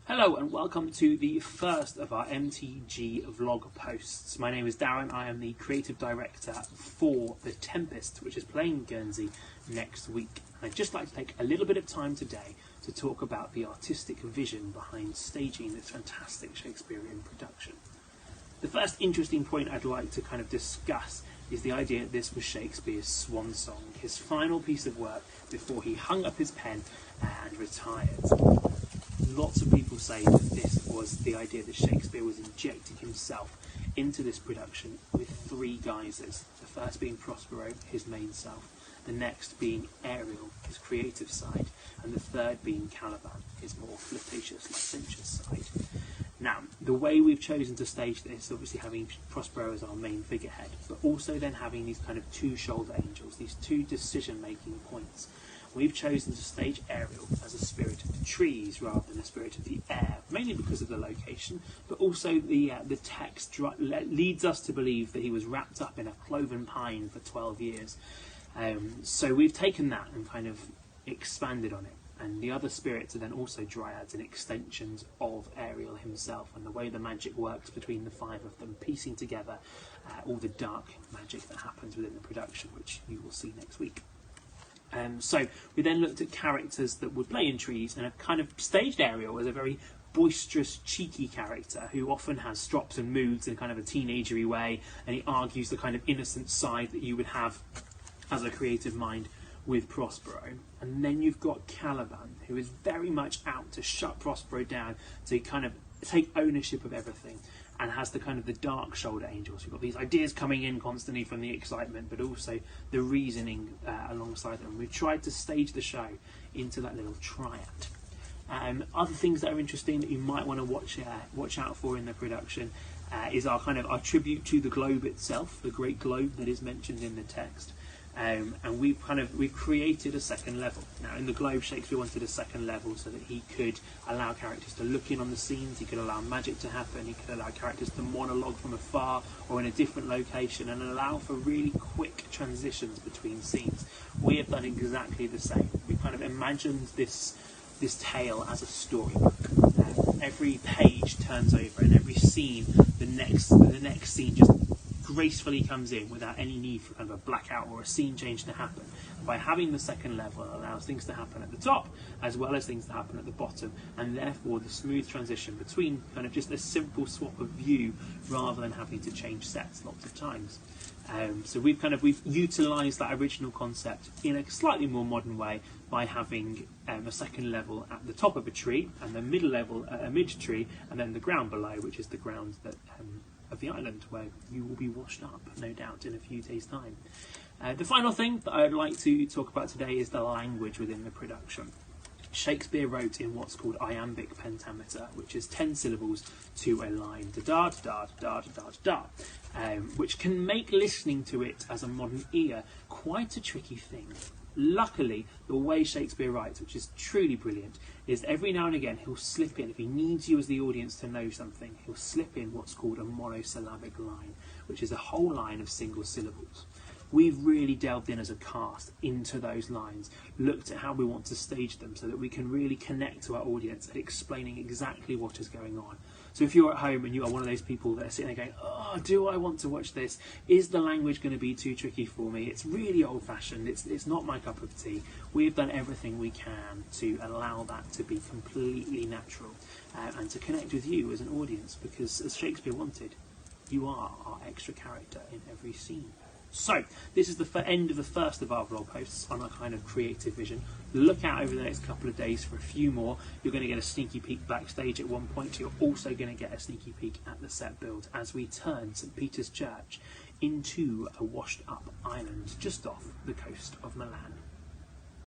Hello and welcome to the first of our MTG vlog posts. My name is Darren, I am the creative director for The Tempest, which is playing Guernsey next week. And I'd just like to take a little bit of time today to talk about the artistic vision behind staging this fantastic Shakespearean production. The first interesting point I'd like to kind of discuss is the idea that this was Shakespeare's swan song, his final piece of work before he hung up his pen and retired. Lots of people say that this was the idea that Shakespeare was injecting himself into this production with three guises. The first being Prospero, his main self, the next being Ariel, his creative side, and the third being Caliban, his more flirtatious, licentious side. Now, the way we've chosen to stage this, obviously having Prospero as our main figurehead, but also then having these kind of two shoulder angels, these two decision-making points. We've chosen to stage Ariel as a spirit of the trees rather than a spirit of the air, mainly because of the location, but also the text leads us to believe that he was wrapped up in a cloven pine for 12 years. So we've taken that and kind of expanded on it. And the other spirits are then also dryads and extensions of Ariel himself, and the way the magic works between the five of them, piecing together all the dark magic that happens within the production, which you will see next week. So we then looked at characters that would play in trees and have kind of staged Ariel as a very boisterous, cheeky character who often has strops and moods in kind of a teenagery way, and he argues the kind of innocent side that you would have as a creative mind with Prospero. And then you've got Caliban, who is very much out to shut Prospero down, to kind of take ownership of everything, and has the kind of the dark shoulder angels. You've got these ideas coming in constantly from the excitement, but also the reasoning alongside them. We've tried to stage the show into that little triad. Other things that are interesting that you might want to watch out for in the production is our tribute to the globe itself, the great globe that is mentioned in the text. And we've created a second level. Now, in the globe, Shakespeare wanted a second level so that he could allow characters to look in on the scenes, he could allow magic to happen, he could allow characters to monologue from afar or in a different location, and allow for really quick transitions between scenes. We have done exactly the same. We've kind of imagined this tale as a storybook. Every page turns over, and every scene, the next scene just gracefully comes in without any need for kind of a blackout or a scene change to happen. And by having the second level, it allows things to happen at the top as well as things to happen at the bottom, and therefore the smooth transition between kind of just a simple swap of view rather than having to change sets lots of times. So we've utilised that original concept in a slightly more modern way by having a second level at the top of a tree, and the middle level at a mid-tree, and then the ground below, which is the ground that of the island where you will be washed up, no doubt, in a few days' time. The final thing that I'd like to talk about today is the language within the production. Shakespeare wrote in what's called iambic pentameter, which is 10 syllables to a line, da da da da da da da, which can make listening to it as a modern ear quite a tricky thing. Luckily, the way Shakespeare writes, which is truly brilliant, is every now and again he'll slip in, if he needs you as the audience to know something, he'll slip in what's called a monosyllabic line, which is a whole line of single syllables. We've really delved in as a cast into those lines, looked at how we want to stage them so that we can really connect to our audience at explaining exactly what is going on. So if you're at home and you are one of those people that are sitting there going, oh, do I want to watch this? Is the language going to be too tricky for me? It's really old-fashioned. It's not my cup of tea. We've done everything we can to allow that to be completely natural and to connect with you as an audience, because as Shakespeare wanted, you are our extra character in every scene. So, this is the end of the first of our vlog posts on our kind of creative vision. Look out over the next couple of days for a few more. You're going to get a sneaky peek backstage at one point. You're also going to get a sneaky peek at the set build as we turn St. Peter's Church into a washed up island just off the coast of Milan.